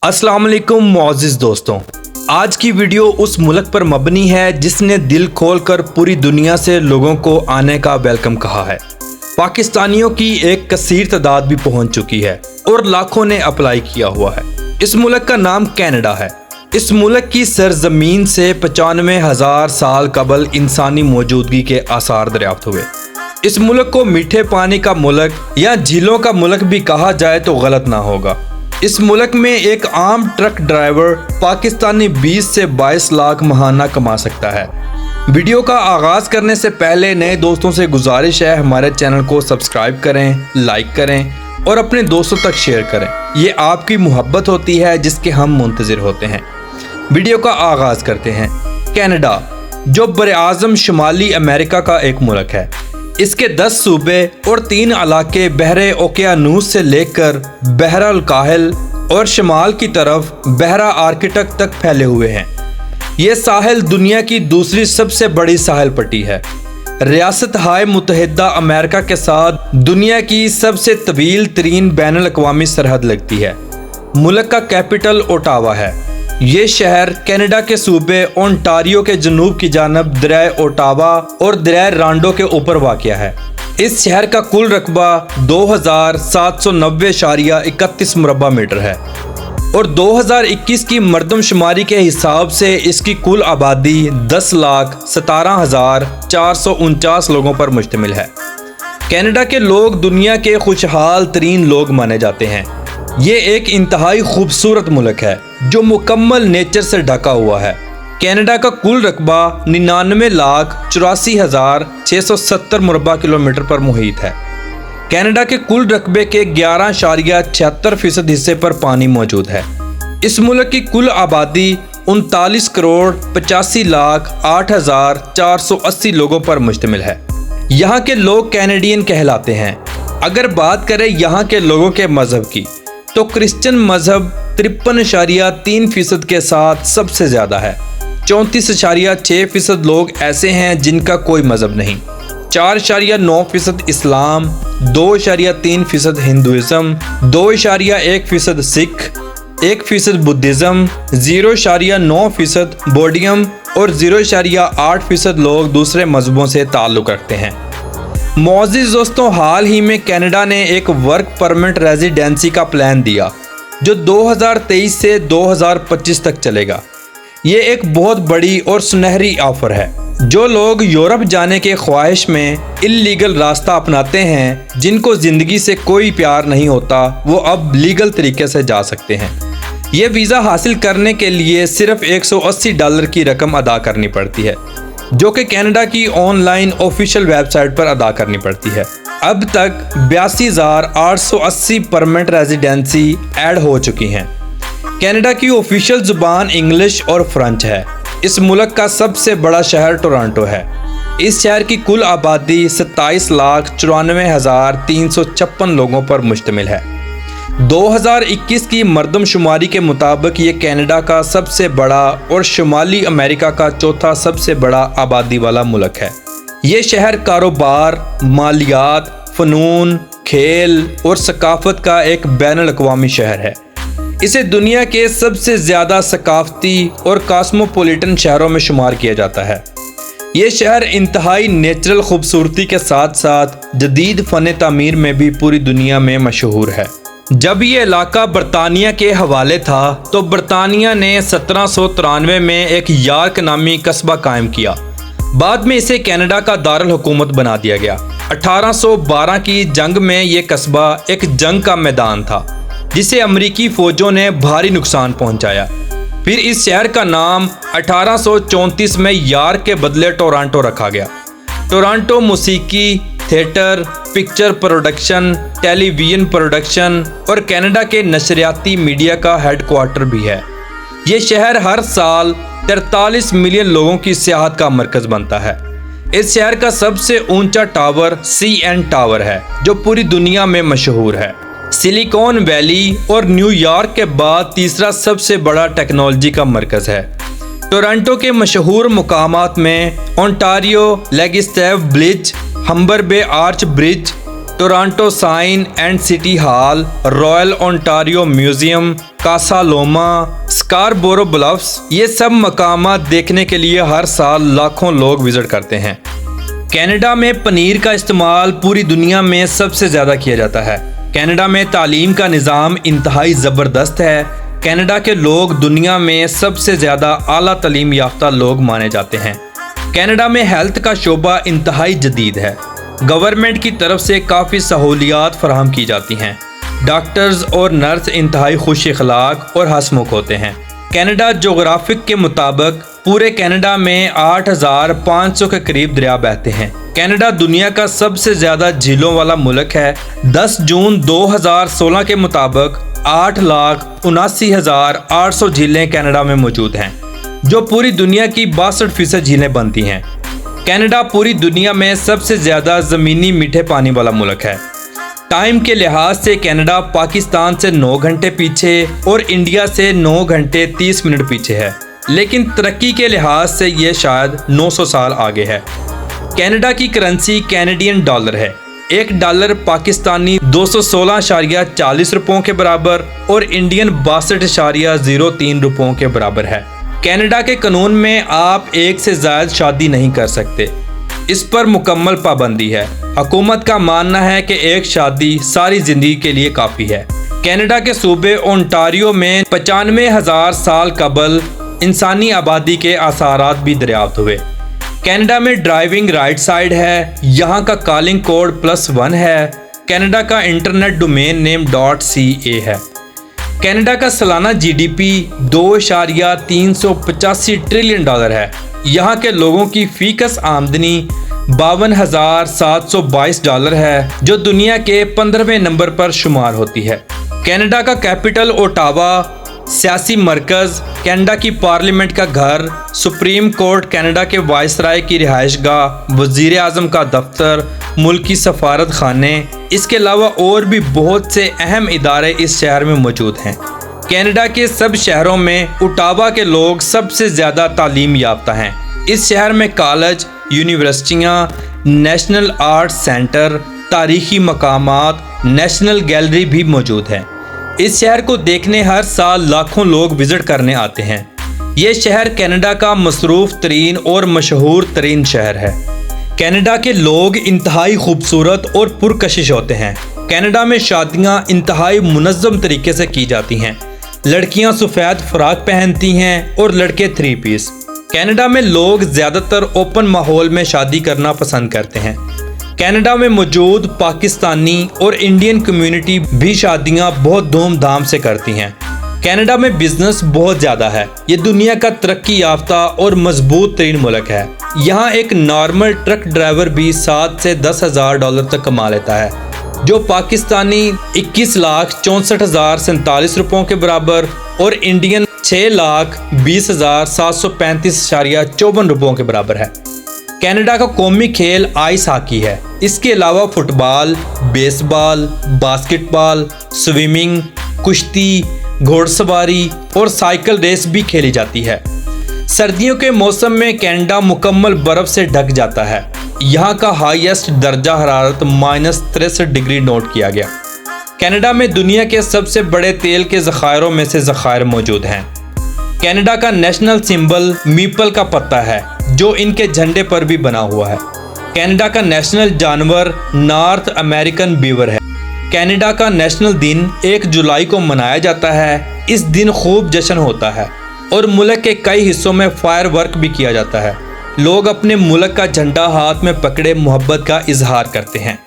अस्सलाम वालेकुम मुअज़्ज़िज़ दोस्तों, आज की वीडियो उस मुल्क पर मबनी है जिसने दिल खोलकर पूरी दुनिया से लोगों को आने का वेलकम कहा है। पाकिस्तानियों की एक कसीर तादाद भी पहुंच चुकी है और लाखों ने अप्लाई किया हुआ है। इस मुल्क का नाम कनाडा है। इस मुल्क की सरजमीन से 95,000 साल कबल इंसानी मौजूदगी के आसार दरियाफ्त हुए। इस मुल्क को मीठे पानी का मुल्क या झीलों का मुल्क भी कहा जाए तो गलत ना होगा। इस मुल्क में एक आम ट्रक ड्राइवर पाकिस्तानी 20 से 22 लाख महाना कमा सकता है। वीडियो का आगाज़ करने से पहले नए दोस्तों से गुजारिश है, हमारे चैनल को सब्सक्राइब करें, लाइक करें और अपने दोस्तों तक शेयर करें। ये आपकी मोहब्बत होती है जिसके हम मुंतज़िर होते हैं। वीडियो का आगाज़ करते हैं। कनाडा, जो बरआज़म शुमाली अमेरिका का एक मुल्क है, इसके 10 सूबे और 3 इलाके बहरे ओकियानूस से लेकर बहरा काहिल और शमाल की तरफ बहरा आर्कटिक तक फैले हुए हैं। ये साहिल दुनिया की दूसरी सबसे बड़ी साहिल पट्टी है। रियासत हाय मुत्तहिदा अमेरिका के साथ दुनिया की सबसे तवील तरीन बैनुल अक़वामी सरहद लगती है। मुल्क का कैपिटल ओटावा है। ये शहर कनाडा के सूबे ओंटारियो के जनूब की जानब दरिया ओटावा और दरिया रांडो के ऊपर वाक़या है। इस शहर का कुल रकबा 2790.31 मुरबा मीटर है और 2021 की मरदमशुमारी के हिसाब से इसकी कुल आबादी 10,17,449 लोगों पर मुश्तमिल है। कनाडा के लोग दुनिया के खुशहाल तरीन लोग माने जाते हैं। ये एक इंतहाई खूबसूरत मुल्क है जो मुकम्मल नेचर से ढका हुआ है। कनाडा का कुल रकबा 99,84,670 मुरबा किलोमीटर पर मुहित है। कनाडा के कुल रकबे के 11.76% हिस्से पर पानी मौजूद है। इस मुल्क की कुल आबादी 39,85,08,480 लोगों पर मुश्तमिल है। यहाँ के लोग कैनेडियन कहलाते हैं। अगर बात करें यहाँ के लोगों के मज़हब की, तो क्रिश्चियन मज़हब 53.3% के साथ सबसे ज़्यादा है। 34.6% लोग ऐसे हैं जिनका कोई मज़हब नहीं। 4.9% इस्लाम, 2.3% हिंदुज़म, 2.1% सिख, 1% बुद्धिज़्म, 0.9% बौद्धिज़्म और 0.8% लोग दूसरे मज़हबों से ताल्लुक़ रखते हैं। मुअज़्ज़िज़ दोस्तों, हाल ही में कनाडा ने एक वर्क परमिट रेजिडेंसी का प्लान दिया जो 2023 से 2025 तक चलेगा। ये एक बहुत बड़ी और सुनहरी ऑफ़र है। जो लोग यूरोप जाने के ख्वाहिश में इल्लीगल रास्ता अपनाते हैं, जिनको ज़िंदगी से कोई प्यार नहीं होता, वो अब लीगल तरीके से जा सकते हैं। ये वीज़ा हासिल करने के लिए सिर्फ $180 की रकम अदा करनी पड़ती है, जो कि कनाडा की ऑनलाइन ऑफिशियल वेबसाइट पर अदा करनी पड़ती है। अब तक 82,880 परमानेंट रेजिडेंसी ऐड हो चुकी हैं। कनाडा की ऑफिशियल ज़ुबान इंग्लिश और फ्रेंच है। इस मुल्क का सबसे बड़ा शहर टोरंटो है। इस शहर की कुल आबादी 27,94,356 लोगों पर मुश्तमिल है। 2021 की मरदमशुमारी के मुताबिक ये कनाडा का सबसे बड़ा और शुमाली अमेरिका का चौथा सबसे बड़ा आबादी वाला मुल्क है। ये शहर कारोबार, मालियात, फ़नून, खेल और सकाफ़त का एक बैनुल अक़वामी शहर है। इसे दुनिया के सबसे ज़्यादा सकाफ़ती और कॉस्मोपॉलिटन शहरों में शुमार किया जाता है। ये शहर इंतहाई नेचुरल खूबसूरती के साथ साथ जदीद फ़न तामीर में भी पूरी दुनिया में मशहूर है। जब ये इलाका बरतानिया के हवाले था तो बरतानिया ने 1793 में एक यार्क नामी कस्बा कायम किया। बाद में इसे कनाडा का दारुल हुकूमत बना दिया गया। 1812 की जंग में ये कस्बा एक जंग का मैदान था जिसे अमरीकी फ़ौजों ने भारी नुकसान पहुंचाया। फिर इस शहर का नाम 1834 में यार्क के बदले टोरंटो रखा गया। टोरंटो मौसीकी, theatre, picture production, television production और कनाडा के नशरियाती मीडिया का हेडक्वार्टर भी है। ये शहर हर साल 43 मिलियन लोगों की सियाहत का मरकज़ बनता है। इस शहर का सबसे ऊंचा टावर CN टावर है जो पूरी दुनिया में मशहूर है। सिलिकॉन वैली और न्यूयॉर्क के बाद तीसरा सबसे बड़ा टेक्नोलॉजी का मरकज़ है। टोरंटो के मशहूर मुकामात में Ontario legislative bridge, Humber Bay Arch Bridge, Toronto sign and City Hall, Royal Ontario Museum, Casa Loma, Scarborough Bluffs, ये सब मकामात देखने के लिए हर साल लाखों लोग विजिट करते हैं। कनाडा में पनीर का इस्तेमाल पूरी दुनिया में सबसे ज़्यादा किया जाता है। कनाडा में तालीम का निज़ाम इंतहाई ज़बरदस्त है। कनाडा के लोग दुनिया में सबसे ज़्यादा आला तालीम याफ्ता लोग माने जाते हैं। कनाडा में हेल्थ का शोबा इंतहाई जदीद है। गवर्नमेंट की तरफ से काफ़ी सहूलियात फराहम की जाती हैं। डॉक्टर्स और नर्स इंतहाई खुश अखलाक और हंसमुख होते हैं। कनाडा जोग्राफिक के मुताबिक पूरे कनाडा में 8500 के करीब दरिया बहते हैं। कनाडा दुनिया का सबसे ज़्यादा झीलों वाला मुल्क है। 10 जून 2016 के मुताबिक 8,79,800 झीलें कनाडा में मौजूद हैं, जो पूरी दुनिया की 62% झीलें बनती हैं। कनाडा पूरी दुनिया में सबसे ज़्यादा ज़मीनी मीठे पानी वाला मुल्क है। टाइम के लिहाज से कनाडा पाकिस्तान से 9 घंटे पीछे और इंडिया से 9 घंटे 30 मिनट पीछे है, लेकिन तरक्की के लिहाज से ये शायद 900 साल आगे है। कनाडा की करेंसी कैनेडियन डॉलर है। $1 पाकिस्तानी 216.40 रुपयों के बराबर और इंडियन 62.03 रुपयों के बराबर है। कनाडा के कानून में आप एक से ज़्यादा शादी नहीं कर सकते, इस पर मुकम्मल पाबंदी है। हुकूमत का मानना है कि एक शादी सारी ज़िंदगी के लिए काफ़ी है। कनाडा के सूबे ओंटारियो में 95,000 साल कबल इंसानी आबादी के आसारात भी दरियाफ्त हुए। कनाडा में ड्राइविंग राइट साइड है। यहाँ का कॉलिंग कोड +1 है। कनाडा का इंटरनेट डोमेन नेम .ca है। कनाडा का सालाना GDP 2.385 ट्रिलियन डॉलर है। यहाँ के लोगों की फीकस आमदनी $52,722 है, जो दुनिया के 15वें नंबर पर शुमार होती है। कनाडा का कैपिटल ओटावा, सियासी मरकज़, कनाडा की पार्लियामेंट का घर, सुप्रीम कोर्ट, कनाडा के वायसराय की रिहाइशगाह, वज़ीर आज़म का दफ्तर, मुल्की सफारत खाने, इसके अलावा और भी बहुत से अहम इदारे इस शहर में मौजूद हैं। कनाडा के सब शहरों में ओटावा के लोग सबसे ज़्यादा तालीम याफ्ता हैं। इस शहर में कॉलेज, यूनिवर्सिटियाँ, नेशनल आर्ट सेंटर, तारीखी मकामात, नेशनल गैलरी भी मौजूद हैं। इस शहर को देखने हर साल लाखों लोग विजिट करने आते हैं। ये शहर कनाडा का मसरूफ़ तरीन और मशहूर तरीन शहर है। कनाडा के लोग इंतहाई खूबसूरत और पुरकशिश होते हैं। कनाडा में शादियाँ इंतहाई मुनज़्ज़म तरीके से की जाती हैं। लड़कियाँ सफ़ेद फ़्राक पहनती हैं और लड़के 3 पीस। कनाडा में लोग ज़्यादातर ओपन माहौल में शादी करना पसंद करते हैं। कनाडा में मौजूद पाकिस्तानी और इंडियन कम्युनिटी भी शादियां बहुत धूमधाम से करती हैं। कनाडा में बिजनेस बहुत ज़्यादा है। ये दुनिया का तरक्की याफ्ता और मजबूत तरीन मुल्क है। यहाँ एक नॉर्मल ट्रक ड्राइवर भी 7 से 10 हज़ार डॉलर तक कमा लेता है, जो पाकिस्तानी 21,64,047 रुपयों के बराबर और इंडियन 6,20,735.54 रुपयों के बराबर है। कनाडा का कौमी खेल आइस हॉकी है। इसके अलावा फुटबॉल, बेसबॉल, बास्केटबॉल, स्विमिंग, कुश्ती, घोड़सवारी और साइकिल रेस भी खेली जाती है। सर्दियों के मौसम में कनाडा मुकम्मल बर्फ़ से ढक जाता है। यहाँ का हाईएस्ट दर्जा हरारत -63 डिग्री नोट किया गया। कनाडा में दुनिया के सबसे बड़े तेल के ज़खायरों में से ज़खायर मौजूद हैं। कनाडा का नेशनल सिंबल मीपल का पत्ता है, जो इनके झंडे पर भी बना हुआ है। कनाडा का नेशनल जानवर नॉर्थ अमेरिकन बीवर है। कनाडा का नेशनल दिन 1 जुलाई को मनाया जाता है। इस दिन खूब जश्न होता है और मुल्क के कई हिस्सों में फायर वर्क भी किया जाता है। लोग अपने मुल्क का झंडा हाथ में पकड़े मोहब्बत का इजहार करते हैं।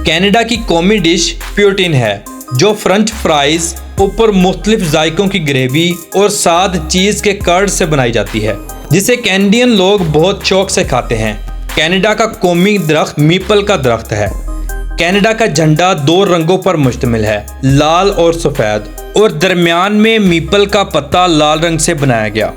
कनाडा की कौमी डिश प्यूटिन है, जो फ्रेंच फ्राइज ऊपर मुख्तलिफ जायकों की ग्रेवी और साथ चीज़ के कर्ड से बनाई जाती है, जिसे कैनेडियन लोग बहुत शौक से खाते हैं। कनाडा का कौमी दरख्त मीपल का दरख्त है। कनाडा का झंडा 2 रंगों पर मुश्तमिल है, लाल और सफ़ेद, और दरमियान में मीपल का पत्ता लाल रंग से बनाया गया।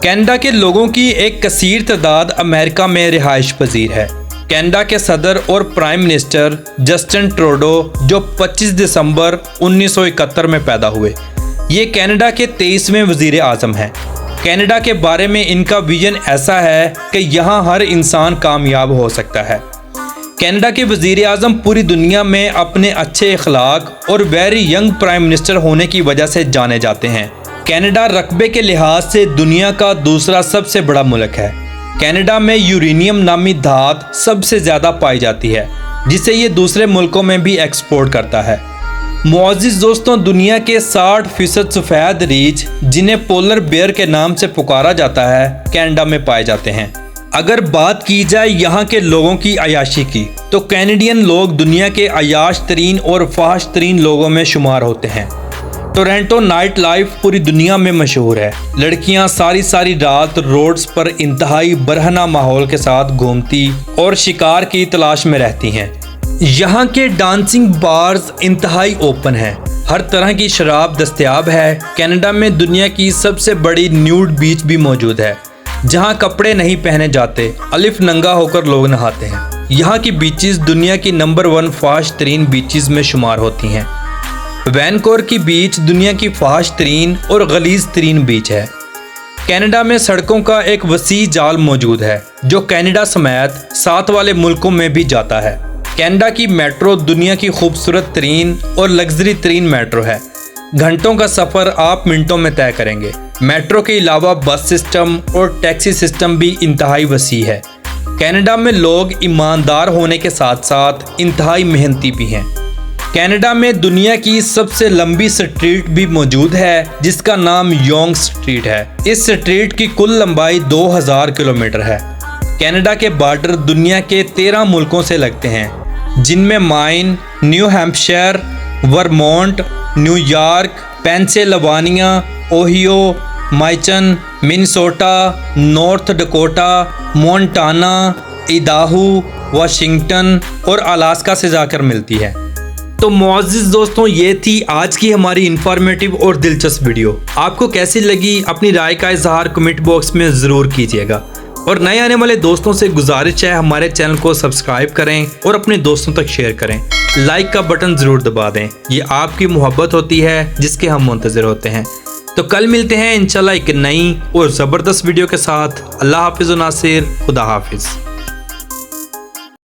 कनाडा के लोगों की एक कसीर तादाद अमेरिका में रिहाइश पजीर है। कनाडा के सदर और प्राइम मिनिस्टर जस्टिन ट्रूडो, जो 25 दिसंबर 1971 में पैदा हुए, ये कनाडा के 23वें वज़ीर आज़म हैं। कनाडा के बारे में इनका विजन ऐसा है कि यहाँ हर इंसान कामयाब हो सकता है। कनाडा के वज़ीर आज़म पूरी दुनिया में अपने अच्छे अखलाक और वेरी यंग प्राइम मिनिस्टर होने की वजह से जाने जाते हैं। कनाडा रकबे के लिहाज से दुनिया का दूसरा सबसे बड़ा मुल्क है। कनाडा में यूरेनियम नामी धात सबसे ज़्यादा पाई जाती है, जिसे ये दूसरे मुल्कों में भी एक्सपोर्ट करता है। मुअज़्ज़िज़ दोस्तों, दुनिया के 60% सफ़ेद रीछ, जिन्हें पोलर बेयर के नाम से पुकारा जाता है, कनाडा में पाए जाते हैं। अगर बात की जाए यहाँ के लोगों की अयाशी की, तो कैनेडियन लोग दुनिया के अयाश तरीन और फाहश तरीन लोगों में शुमार होते हैं। टोरंटो नाइट लाइफ पूरी दुनिया में मशहूर है। लड़कियां सारी रात रोड्स पर इंतहाई बरहना माहौल के साथ घूमती और शिकार की तलाश में रहती हैं। यहाँ के डांसिंग बार्स इंतहाई ओपन हैं। हर तरह की शराब दस्तयाब है। कनाडा में दुनिया की सबसे बड़ी न्यूड बीच भी मौजूद है, जहाँ कपड़े नहीं पहने जाते, अलिफ नंगा होकर लोग नहाते हैं। यहाँ की बीचेस दुनिया की नंबर 1 फाहश तरीन बीचेस में शुमार होती हैं। वैनकोवर की बीच दुनिया की फाहश तरीन और गलीज तरीन बीच है। कनाडा में सड़कों का एक वसी जाल मौजूद है, जो कनाडा समेत साथ वाले मुल्कों में भी जाता है। कनाडा की मेट्रो दुनिया की खूबसूरत तरीन और लग्जरी तरीन मेट्रो है। घंटों का सफ़र आप मिनटों में तय करेंगे। मेट्रो के अलावा बस सिस्टम और टैक्सी सिस्टम भी इंतहाई वसी है। कनाडा में लोग ईमानदार होने के साथ साथ इंतहाई मेहनती भी हैं। कनाडा में दुनिया की सबसे लंबी स्ट्रीट भी मौजूद है, जिसका नाम योंग स्ट्रीट है। इस स्ट्रीट की कुल लंबाई 2000 किलोमीटर है। कनाडा के बॉर्डर दुनिया के 13 मुल्कों से लगते हैं, जिनमें Maine, New Hampshire, Vermont, New York, Pennsylvania, Ohio, Michigan, Minnesota, North Dakota, Montana, Idaho, Washington और अलास्का से जाकर मिलती है। तो मुअज़्ज़िज़ दोस्तों, ये थी आज की हमारी इंफॉर्मेटिव और दिलचस्प वीडियो। आपको कैसी लगी अपनी राय का इजहार कमेंट बॉक्स में ज़रूर कीजिएगा। और नए आने वाले दोस्तों से गुजारिश है, हमारे चैनल को सब्सक्राइब करें और अपने दोस्तों तक शेयर करें। लाइक का बटन ज़रूर दबा दें। ये आपकी मोहब्बत होती है, जिसके हम मुंतज़िर होते हैं। तो कल मिलते हैं इंशाल्लाह एक नई और ज़बरदस्त वीडियो के साथ। अल्लाह हाफिज़ व नासिर, खुदा हाफिज़।